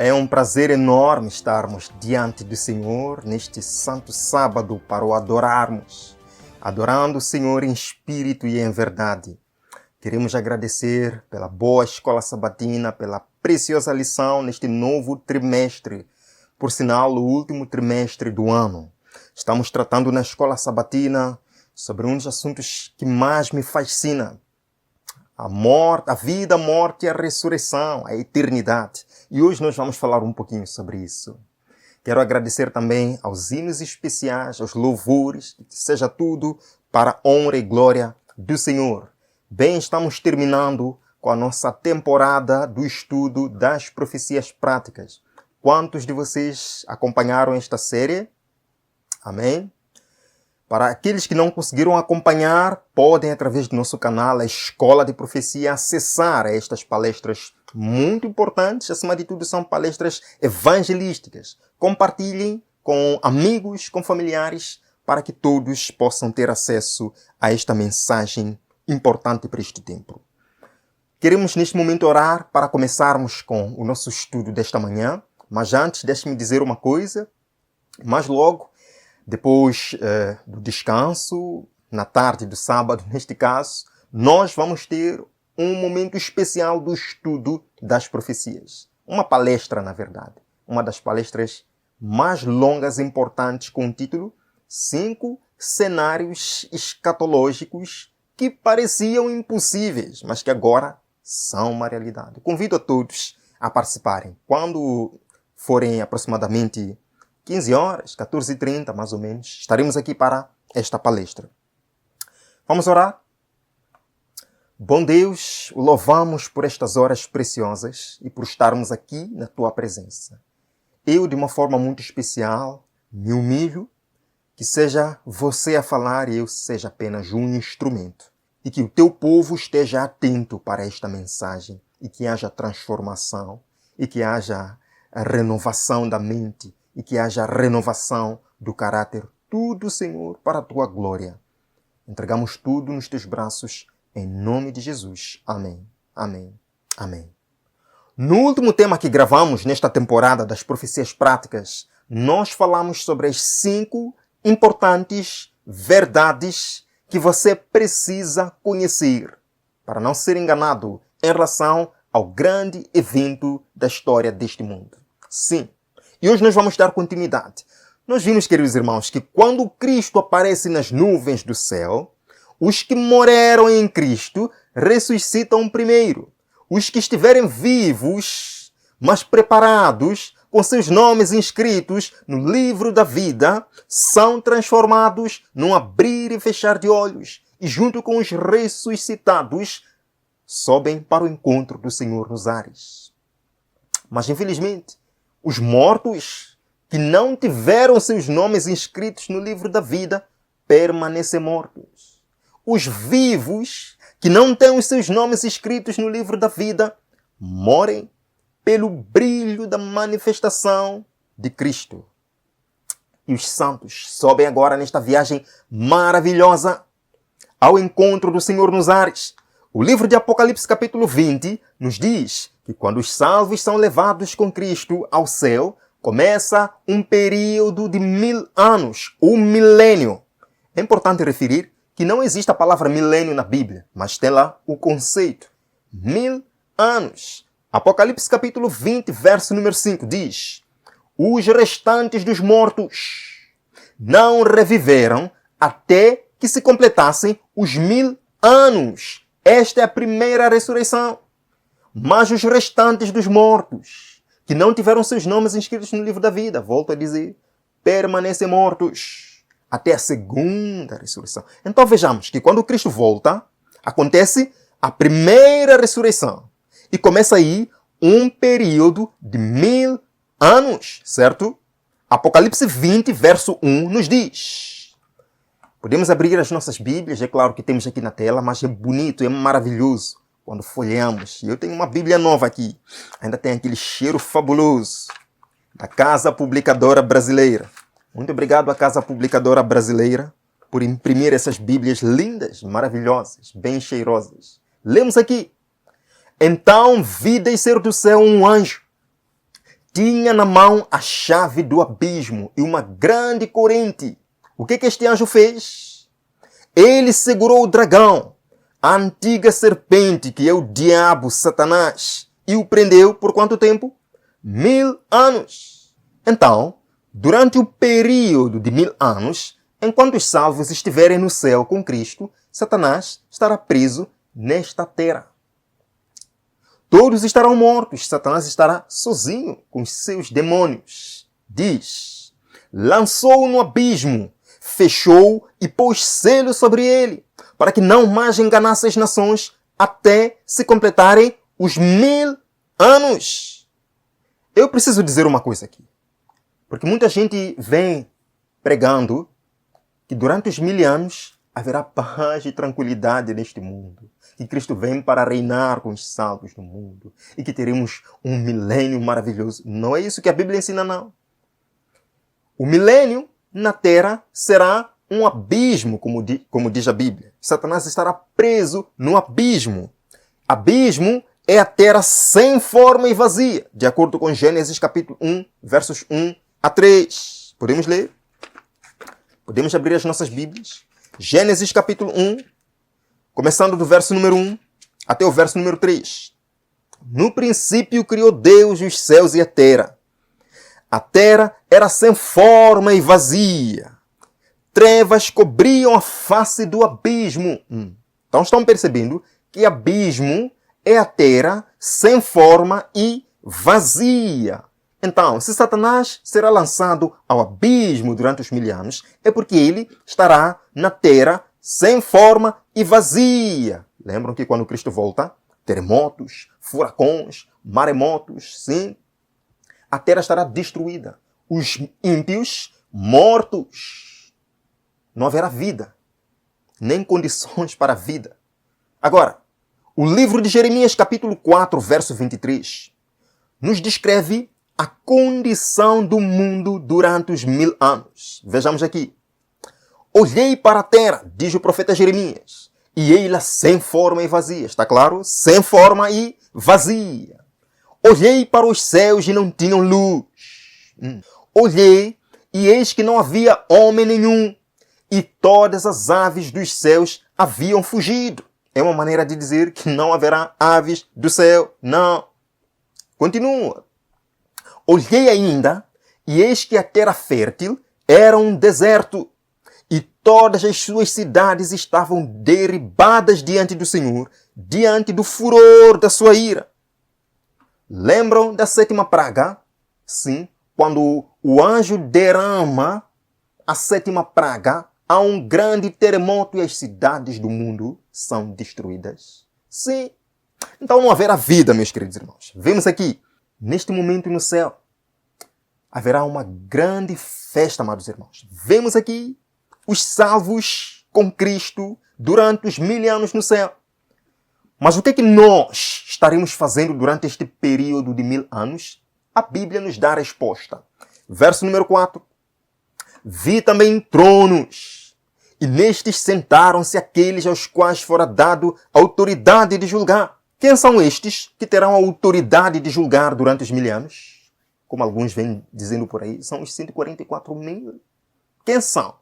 É um prazer enorme estarmos diante do Senhor neste santo sábado para o adorarmos, adorando o Senhor em espírito e em verdade. Queremos agradecer pela boa escola sabatina, pela preciosa lição neste novo trimestre, por sinal, o último trimestre do ano. Estamos tratando na escola sabatina sobre um dos assuntos que mais me fascina: a morte, a vida, a morte e a ressurreição, a eternidade. E hoje nós vamos falar um pouquinho sobre isso. Quero agradecer também aos hinos especiais, aos louvores, que seja tudo para a honra e glória do Senhor. Bem, estamos terminando com a nossa temporada do estudo das profecias práticas. Quantos de vocês acompanharam esta série? Amém? Para aqueles que não conseguiram acompanhar, podem, através do nosso canal, a Escola de Profecia, acessar estas palestras muito importantes. Acima de tudo, são palestras evangelísticas. Compartilhem com amigos, com familiares, para que todos possam ter acesso a esta mensagem importante para este tempo. Queremos, neste momento, orar para começarmos com o nosso estudo desta manhã. Mas antes, deixe-me dizer uma coisa. Mais logo, depois do descanso, na tarde do sábado, neste caso, nós vamos ter um momento especial do estudo das profecias. Uma palestra, na verdade. Uma das palestras mais longas e importantes, com o título 5 cenários escatológicos que pareciam impossíveis, mas que agora são uma realidade. Convido a todos a participarem. Quando forem aproximadamente 15 horas, 14h30 mais ou menos, estaremos aqui para esta palestra. Vamos orar? Bom Deus, o louvamos por estas horas preciosas e por estarmos aqui na Tua presença. Eu, de uma forma muito especial, me humilho, que seja você a falar e eu seja apenas um instrumento. E que o Teu povo esteja atento para esta mensagem e que haja transformação e que haja a renovação da mente e que haja renovação do caráter. Tudo, Senhor, para a Tua glória. Entregamos tudo nos Teus braços, em nome de Jesus. Amém. Amém. Amém. No último tema que gravamos nesta temporada das profecias práticas, nós falamos sobre as 5 importantes verdades que você precisa conhecer para não ser enganado em relação ao grande evento da história deste mundo. Sim. E hoje nós vamos dar continuidade. Nós vimos, queridos irmãos, que quando Cristo aparece nas nuvens do céu, os que morreram em Cristo ressuscitam primeiro. Os que estiverem vivos, mas preparados, com seus nomes inscritos no livro da vida, são transformados num abrir e fechar de olhos. E junto com os ressuscitados, sobem para o encontro do Senhor nos ares. Mas, infelizmente, os mortos que não tiveram seus nomes inscritos no livro da vida permanecem mortos. Os vivos que não têm os seus nomes escritos no livro da vida morrem pelo brilho da manifestação de Cristo. E os santos sobem agora nesta viagem maravilhosa ao encontro do Senhor nos ares. O livro de Apocalipse, capítulo 20, nos diz que quando os salvos são levados com Cristo ao céu, começa um período de 1000 anos, o milênio. É importante referir que não existe a palavra milênio na Bíblia, mas tem lá o conceito. 1000 anos. Apocalipse capítulo 20, verso número 5 diz: os restantes dos mortos não reviveram até que se completassem os 1000 anos. Esta é a primeira ressurreição. Mas os restantes dos mortos, que não tiveram seus nomes inscritos no livro da vida, volto a dizer, permanecem mortos até a segunda ressurreição. Então vejamos que quando Cristo volta, acontece a primeira ressurreição. E começa aí um período de 1000 anos, certo? Apocalipse 20, verso 1 nos diz. Podemos abrir as nossas Bíblias, é claro que temos aqui na tela, mas é bonito, é maravilhoso quando folheamos. E eu tenho uma Bíblia nova aqui. Ainda tem aquele cheiro fabuloso da Casa Publicadora Brasileira. Muito obrigado à Casa Publicadora Brasileira por imprimir essas Bíblias lindas, maravilhosas, bem cheirosas. Lemos aqui. Então vi descer do céu um anjo tinha na mão a chave do abismo e uma grande corrente. O que este anjo fez? Ele segurou o dragão, a antiga serpente, que é o diabo, Satanás, e o prendeu por quanto tempo? 1000 anos. Então, durante o período de 1000 anos, enquanto os salvos estiverem no céu com Cristo, Satanás estará preso nesta terra. Todos estarão mortos, Satanás estará sozinho com os seus demônios. Diz, lançou-o no abismo, fechou e pôs selo sobre ele, para que não mais enganasse as nações até se completarem os 1000 anos. Eu preciso dizer uma coisa aqui, porque muita gente vem pregando que durante os 1000 anos haverá paz e tranquilidade neste mundo, que Cristo vem para reinar com os salvos do mundo e que teremos um milênio maravilhoso. Não é isso que a Bíblia ensina, não. O milênio na terra será um abismo, como diz a Bíblia. Satanás estará preso no abismo. Abismo é a terra sem forma e vazia, de acordo com Gênesis capítulo 1, versos 1 a 3. Podemos ler? Podemos abrir as nossas Bíblias? Gênesis capítulo 1, começando do verso número 1 até o verso número 3. No princípio criou Deus os céus e a terra. A terra era sem forma e vazia. Trevas cobriam a face do abismo. Então estão percebendo que abismo é a terra sem forma e vazia. Então, se Satanás será lançado ao abismo durante os 1000 anos, é porque ele estará na terra sem forma e vazia. Lembram que quando Cristo volta, terremotos, furacões, maremotos, sim, a terra estará destruída. Os ímpios mortos. Não haverá vida, nem condições para a vida. Agora, o livro de Jeremias, capítulo 4, verso 23, nos descreve a condição do mundo durante os 1000 anos. Vejamos aqui. Olhei para a terra, diz o profeta Jeremias, e ei-la sem forma e vazia. Está claro? Sem forma e vazia. Olhei para os céus e não tinham luz. Olhei e eis que não havia homem nenhum, e todas as aves dos céus haviam fugido. É uma maneira de dizer que não haverá aves do céu. Não. Continua. Olhei ainda, e eis que a terra fértil era um deserto, e todas as suas cidades estavam derribadas diante do Senhor, diante do furor da sua ira. Lembram da 7ª praga? Sim, quando o anjo derrama a 7ª praga, há um grande terremoto e as cidades do mundo são destruídas. Sim. Então não haverá vida, meus queridos irmãos. Vemos aqui, neste momento no céu, haverá uma grande festa, amados irmãos. Vemos aqui os salvos com Cristo durante os 1000 anos no céu. Mas o que é que nós estaremos fazendo durante este período de 1000 anos? A Bíblia nos dá a resposta. Verso número 4. Vi também tronos, e nestes sentaram-se aqueles aos quais fora dado a autoridade de julgar. Quem são estes que terão a autoridade de julgar durante os 1000 anos? Como alguns vêm dizendo por aí, são os 144.000. Quem são?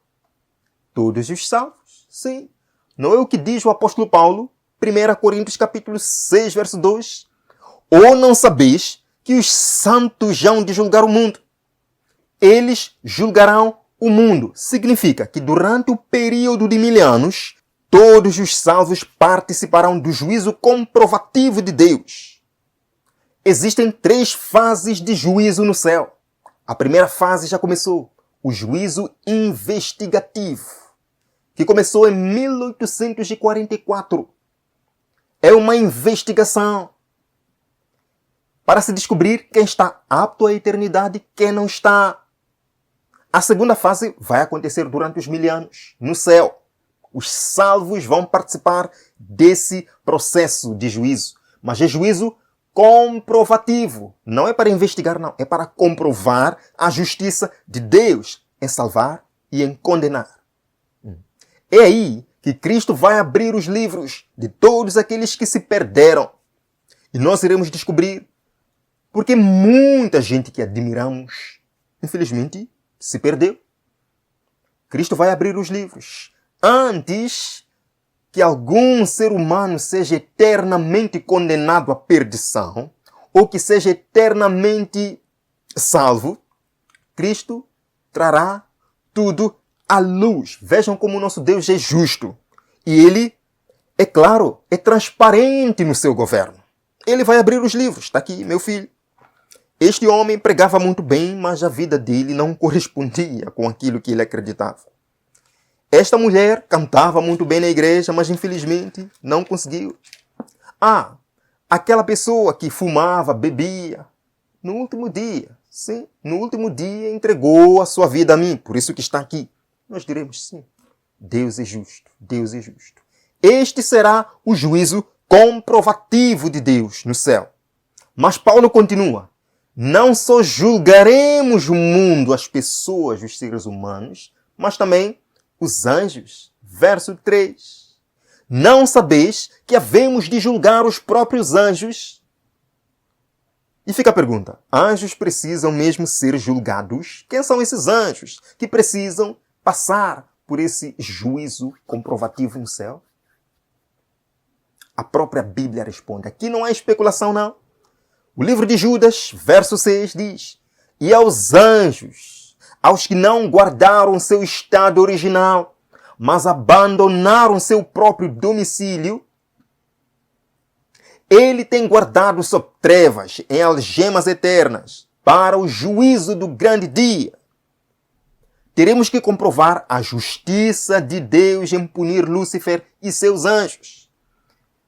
Todos os salvos. Sim. Não é o que diz o apóstolo Paulo, 1 Coríntios capítulo 6, verso 2. Ou não sabeis que os santos hão de julgar o mundo? Eles julgarão o mundo. Significa que durante o período de 1000 anos, todos os salvos participarão do juízo comprovativo de Deus. Existem 3 fases de juízo no céu. A primeira fase já começou, o juízo investigativo, que começou em 1844. É uma investigação para se descobrir quem está apto à eternidade e quem não está. A segunda fase vai acontecer durante os 1000 anos, no céu. Os salvos vão participar desse processo de juízo. Mas é juízo comprovativo. Não é para investigar, não. É para comprovar a justiça de Deus em salvar e em condenar. É aí que Cristo vai abrir os livros de todos aqueles que se perderam. E nós iremos descobrir Porque muita gente que admiramos, infelizmente, se perdeu. Cristo vai abrir os livros antes que algum ser humano seja eternamente condenado à perdição ou que seja eternamente salvo. Cristo trará tudo à luz. Vejam como o nosso Deus é justo. E Ele, é claro, é transparente no seu governo. Ele vai abrir os livros. Está aqui, meu filho. Este homem pregava muito bem, mas a vida dele não correspondia com aquilo que ele acreditava. Esta mulher cantava muito bem na igreja, mas infelizmente não conseguiu. Aquela pessoa que fumava, bebia, no último dia, sim, no último dia entregou a sua vida a mim, por isso que está aqui. Nós diremos sim, Deus é justo, Deus é justo. Este será o juízo comprovativo de Deus no céu. Mas Paulo continua. Não só julgaremos o mundo, as pessoas, os seres humanos, mas também os anjos. Verso 3. Não sabeis que havemos de julgar os próprios anjos? E fica a pergunta, anjos precisam mesmo ser julgados? Quem são esses anjos que precisam passar por esse juízo comprovativo no céu? A própria Bíblia responde. Aqui não há especulação, não. O livro de Judas, verso 6, diz: E aos anjos, aos que não guardaram seu estado original, mas abandonaram seu próprio domicílio, Ele tem guardado sob trevas, em algemas eternas, para o juízo do grande dia. Teremos que comprovar a justiça de Deus em punir Lúcifer e seus anjos.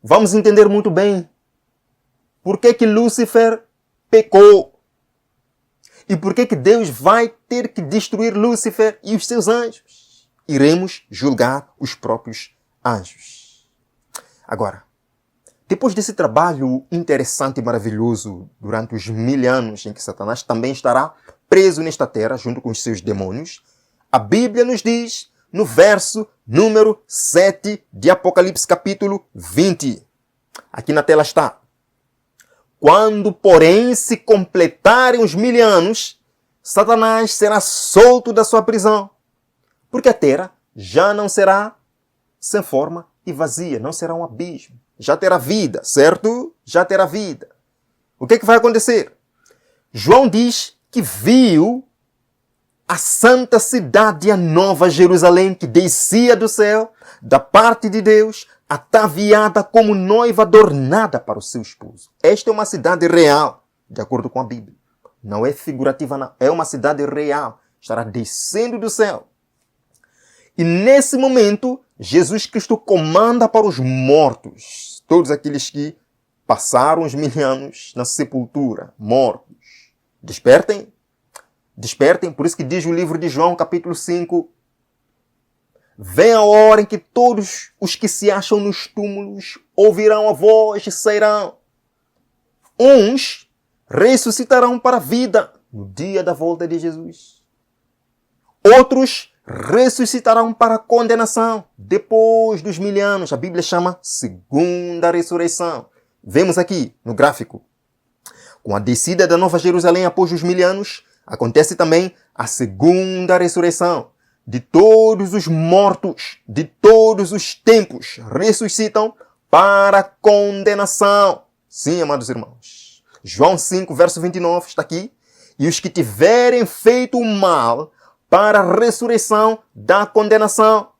Vamos entender muito bem por que Lúcifer pecou. E por que Deus vai ter que destruir Lúcifer e os seus anjos? Iremos julgar os próprios anjos. Agora, depois desse trabalho interessante e maravilhoso durante os 1000 anos em que Satanás também estará preso nesta terra junto com os seus demônios, a Bíblia nos diz no verso número 7 de Apocalipse capítulo 20. Aqui na tela está. Quando, porém, se completarem os 1000 anos, Satanás será solto da sua prisão, porque a terra já não será sem forma e vazia, não será um abismo. Já terá vida, certo? Já terá vida. O que é que vai acontecer? João diz que viu a santa cidade, a nova Jerusalém, que descia do céu, da parte de Deus, ataviada como noiva adornada para o seu esposo. Esta é uma cidade real, de acordo com a Bíblia. Não é figurativa, não. É uma cidade real. Estará descendo do céu. E nesse momento, Jesus Cristo comanda para os mortos, todos aqueles que passaram os 1000 anos na sepultura, mortos. Despertem. Despertem, por isso que diz o livro de João, capítulo 5. Vem a hora em que todos os que se acham nos túmulos ouvirão a voz e sairão. Uns ressuscitarão para a vida no dia da volta de Jesus. Outros ressuscitarão para a condenação depois dos 1000 anos. A Bíblia chama segunda ressurreição. Vemos aqui no gráfico. Com a descida da Nova Jerusalém após os 1000 anos, acontece também a segunda ressurreição. De todos os mortos, de todos os tempos, ressuscitam para a condenação. Sim, amados irmãos. João 5, verso 29 está aqui. E os que tiverem feito o mal para a ressurreição da condenação.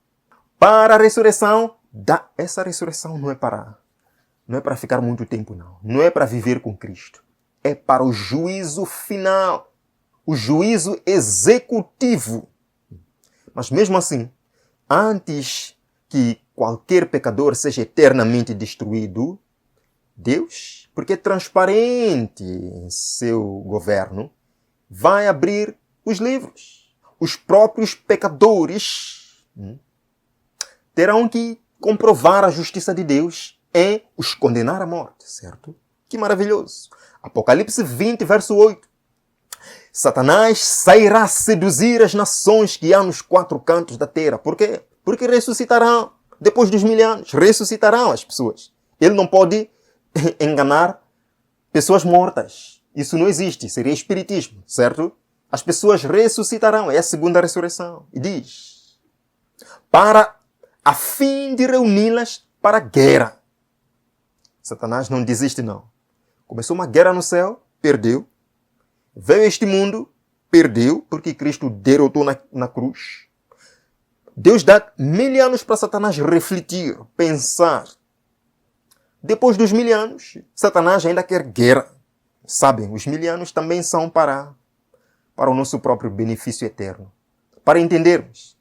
Para a ressurreição da... Essa ressurreição não é para ficar muito tempo, não. Não é para viver com Cristo. É para o juízo final. O juízo executivo. Mas mesmo assim, antes que qualquer pecador seja eternamente destruído, Deus, porque é transparente em seu governo, vai abrir os livros. Os próprios pecadores terão que comprovar a justiça de Deus e os condenar à morte, certo? Que maravilhoso! Apocalipse 20, verso 8. Satanás sairá seduzir as nações que há nos 4 cantos da terra. Por quê? Porque ressuscitarão. Depois dos 1000 anos, ressuscitarão as pessoas. Ele não pode enganar pessoas mortas. Isso não existe, seria espiritismo, certo? As pessoas ressuscitarão, é a segunda ressurreição. E diz, para a fim de reuni-las para a guerra. Satanás não desiste, não. Começou uma guerra no céu, perdeu. Veio a este mundo, perdeu, porque Cristo derrotou na cruz. Deus dá 1000 anos para Satanás refletir, pensar. Depois dos 1000 anos, Satanás ainda quer guerra. Sabem, os 1000 anos também são para o nosso próprio benefício eterno. Para entendermos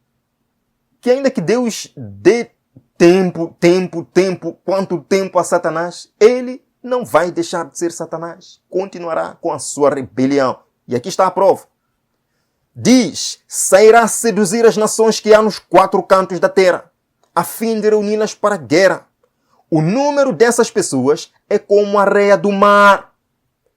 que ainda que Deus dê tempo, quanto tempo a Satanás, ele não vai deixar de ser Satanás. Continuará com a sua rebelião. E aqui está a prova. Diz, sairá seduzir as nações que há nos 4 cantos da terra, a fim de reuni-las para a guerra. O número dessas pessoas é como a areia do mar.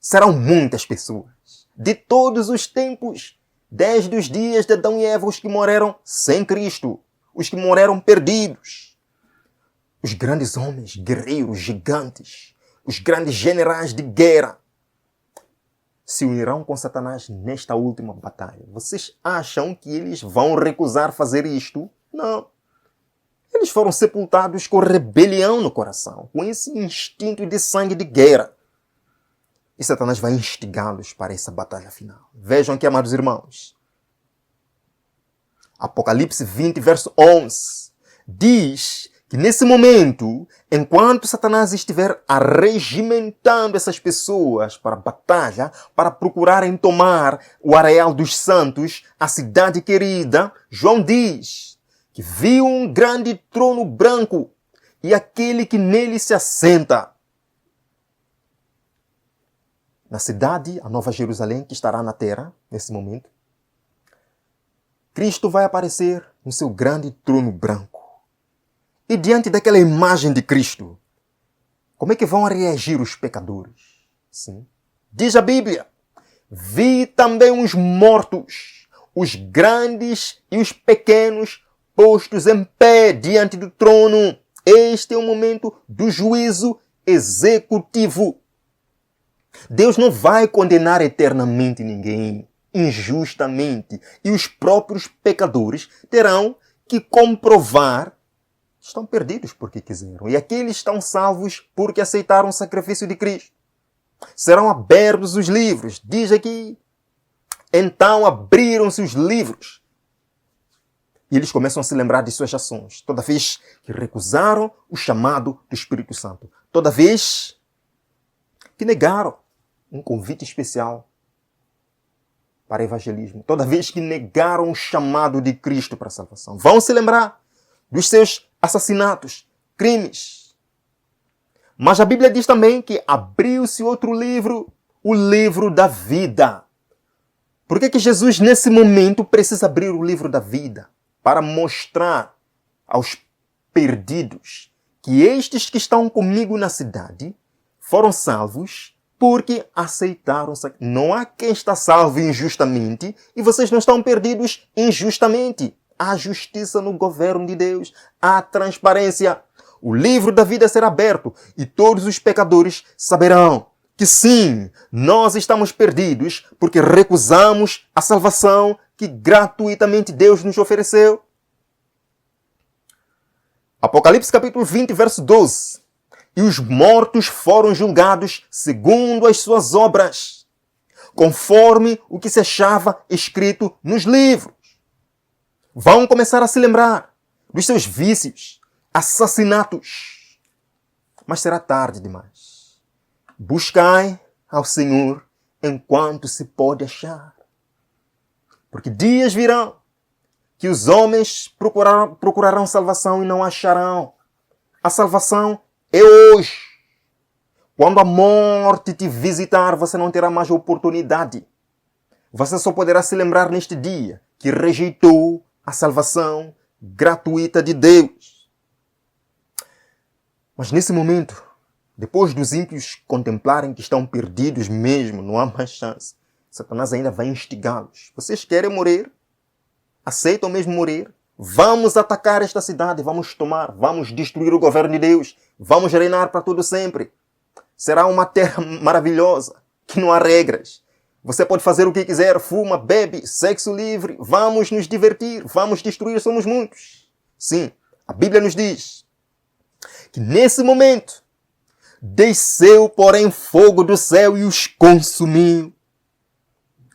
Serão muitas pessoas, de todos os tempos, desde os dias de Adão e Eva, os que morreram sem Cristo, os que morreram perdidos. Os grandes homens, guerreiros, gigantes, os grandes generais de guerra, se unirão com Satanás nesta última batalha. Vocês acham que eles vão recusar fazer isto? Não. Eles foram sepultados com rebelião no coração, com esse instinto de sangue de guerra. E Satanás vai instigá-los para essa batalha final. Vejam aqui, amados irmãos. Apocalipse 20, verso 11. Diz que nesse momento, enquanto Satanás estiver arregimentando essas pessoas para a batalha, para procurarem tomar o areal dos santos, a cidade querida, João diz que viu um grande trono branco e aquele que nele se assenta. Na cidade, a Nova Jerusalém, que estará na terra, nesse momento, Cristo vai aparecer no seu grande trono branco. E diante daquela imagem de Cristo, como é que vão reagir os pecadores? Sim. Diz a Bíblia, vi também os mortos, os grandes e os pequenos, postos em pé diante do trono. Este é o momento do juízo executivo. Deus não vai condenar eternamente ninguém, injustamente. E os próprios pecadores terão que comprovar que estão perdidos porque quiseram. E aqueles estão salvos porque aceitaram o sacrifício de Cristo. Serão abertos os livros. Diz aqui, então abriram-se os livros. E eles começam a se lembrar de suas ações. Toda vez que recusaram o chamado do Espírito Santo. Toda vez que negaram um convite especial para evangelismo. Toda vez que negaram o chamado de Cristo para a salvação. Vão se lembrar dos seus assassinatos, crimes. Mas a Bíblia diz também que abriu-se outro livro, o livro da vida. Por que Jesus, nesse momento, precisa abrir o livro da vida? Para mostrar aos perdidos que estes que estão comigo na cidade foram salvos porque aceitaram. Não há quem está salvo injustamente e vocês não estão perdidos injustamente. Há justiça no governo de Deus. Há transparência. O livro da vida será aberto e todos os pecadores saberão que sim, nós estamos perdidos porque recusamos a salvação que gratuitamente Deus nos ofereceu. Apocalipse capítulo 20, verso 12. E os mortos foram julgados segundo as suas obras, conforme o que se achava escrito nos livros. Vão começar a se lembrar dos seus vícios, assassinatos. Mas será tarde demais. Buscai ao Senhor enquanto se pode achar. Porque dias virão que os homens procurarão salvação e não acharão. A salvação é hoje. Quando a morte te visitar, você não terá mais oportunidade. Você só poderá se lembrar neste dia que rejeitou a salvação gratuita de Deus. Mas nesse momento, depois dos ímpios contemplarem que estão perdidos mesmo, não há mais chance, Satanás ainda vai instigá-los. Vocês querem morrer? Aceitam mesmo morrer? Vamos atacar esta cidade, vamos tomar, vamos destruir o governo de Deus, vamos reinar para todo sempre. Será uma terra maravilhosa, que não há regras. Você pode fazer o que quiser, fuma, bebe, sexo livre, vamos nos divertir, vamos destruir, somos muitos. Sim, a Bíblia nos diz que nesse momento desceu, porém, fogo do céu e os consumiu.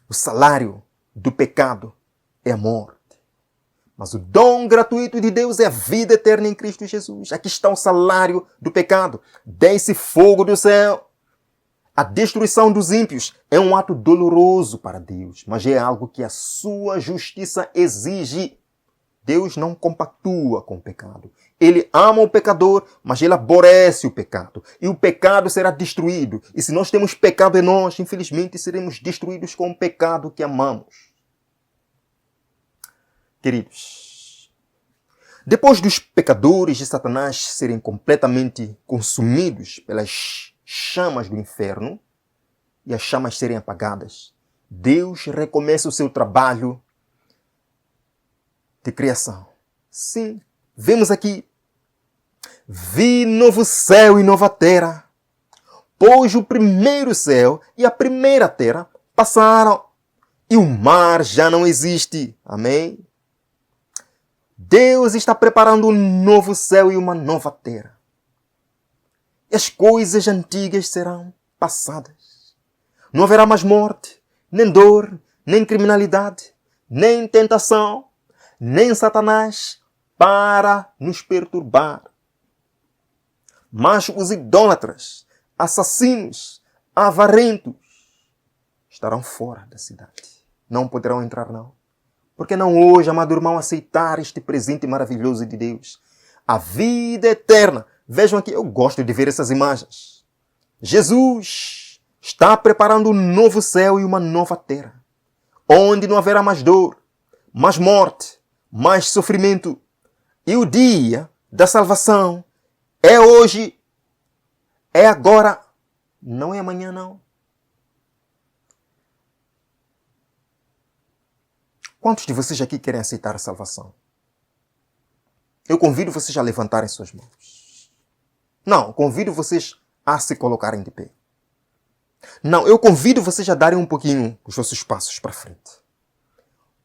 O salário do pecado é a morte. Mas o dom gratuito de Deus é a vida eterna em Cristo Jesus. Aqui está o salário do pecado. Desce fogo do céu. A destruição dos ímpios é um ato doloroso para Deus, mas é algo que a sua justiça exige. Deus não compactua com o pecado. Ele ama o pecador, mas ele aborrece o pecado. E o pecado será destruído. E se nós temos pecado em nós, infelizmente seremos destruídos com o pecado que amamos. Queridos, depois dos pecadores de Satanás serem completamente consumidos pelas chamas do inferno e as chamas serem apagadas, Deus recomeça o seu trabalho de criação. Sim, vemos aqui: vi novo céu e nova terra, pois o primeiro céu e a primeira terra passaram e o mar já não existe. Amém? Deus está preparando um novo céu e uma nova terra. E as coisas antigas serão passadas. Não haverá mais morte, nem dor, nem criminalidade, nem tentação, nem Satanás para nos perturbar. Mas os idólatras, assassinos, avarentos estarão fora da cidade. Não poderão entrar, não. Por que não hoje, amado irmão, aceitar este presente maravilhoso de Deus? A vida eterna. Vejam aqui, eu gosto de ver essas imagens. Jesus está preparando um novo céu e uma nova terra, onde não haverá mais dor, mais morte, mais sofrimento. E o dia da salvação é hoje, é agora, não é amanhã, não. Quantos de vocês aqui querem aceitar a salvação? Eu convido vocês a levantarem suas mãos. Não, convido vocês a se colocarem de pé. Não, eu convido vocês a darem um pouquinho os vossos passos para frente.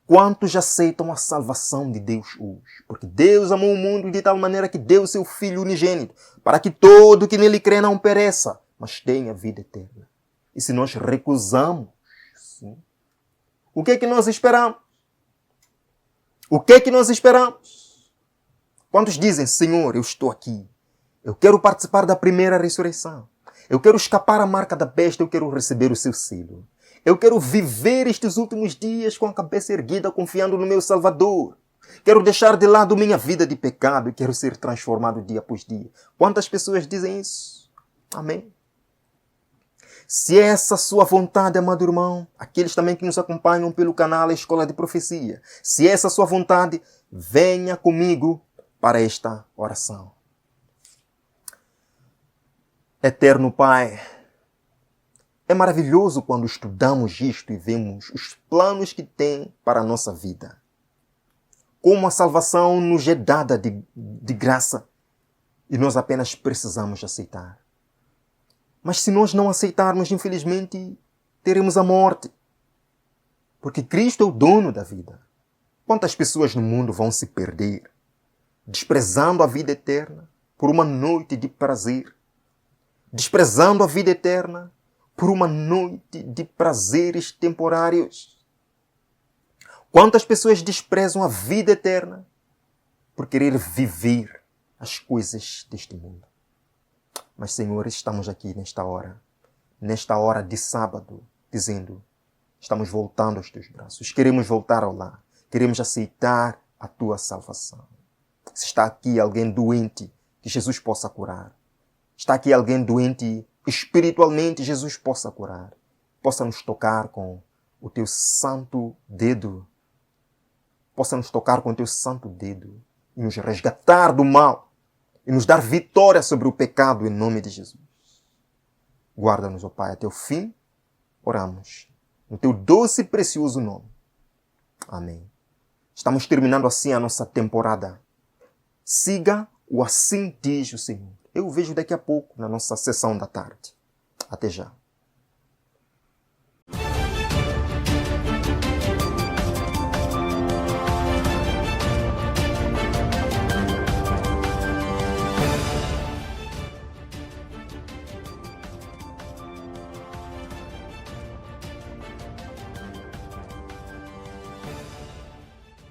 Quantos aceitam a salvação de Deus hoje? Porque Deus amou o mundo de tal maneira que deu o seu Filho unigênito, para que todo que nele crê não pereça, mas tenha vida eterna. E se nós recusamos, sim, o que é que nós esperamos? O que é que nós esperamos? Quantos dizem: Senhor, eu estou aqui. Eu quero participar da primeira ressurreição. Eu quero escapar à marca da besta. Eu quero receber o seu selo. Eu quero viver estes últimos dias com a cabeça erguida, confiando no meu Salvador. Quero deixar de lado minha vida de pecado e quero ser transformado dia após dia. Quantas pessoas dizem isso? Amém? Se essa sua vontade, amado irmão, aqueles também que nos acompanham pelo canal Escola de Profecia, se essa sua vontade, venha comigo para esta oração. Eterno Pai, é maravilhoso quando estudamos isto e vemos os planos que tem para a nossa vida. Como a salvação nos é dada de graça e nós apenas precisamos aceitar. Mas se nós não aceitarmos, infelizmente, teremos a morte. Porque Cristo é o dono da vida. Quantas pessoas no mundo vão se perder, desprezando a vida eterna por uma noite de prazer? Desprezando a vida eterna por uma noite de prazeres temporários? Quantas pessoas desprezam a vida eterna por querer viver as coisas deste mundo? Mas, Senhor, estamos aqui nesta hora de sábado, dizendo: estamos voltando aos teus braços, queremos voltar ao lar, queremos aceitar a tua salvação. Se está aqui alguém doente, que Jesus possa curar. Está aqui alguém doente espiritualmente, Jesus possa curar. Possa nos tocar com o teu santo dedo. Possa nos tocar com o teu santo dedo e nos resgatar do mal. E nos dar vitória sobre o pecado em nome de Jesus. Guarda-nos, ó Pai, até o fim. Oramos no teu doce e precioso nome. Amém. Estamos terminando assim a nossa temporada. Siga o Assim Diz o Senhor. Eu o vejo daqui a pouco na nossa sessão da tarde. Até já.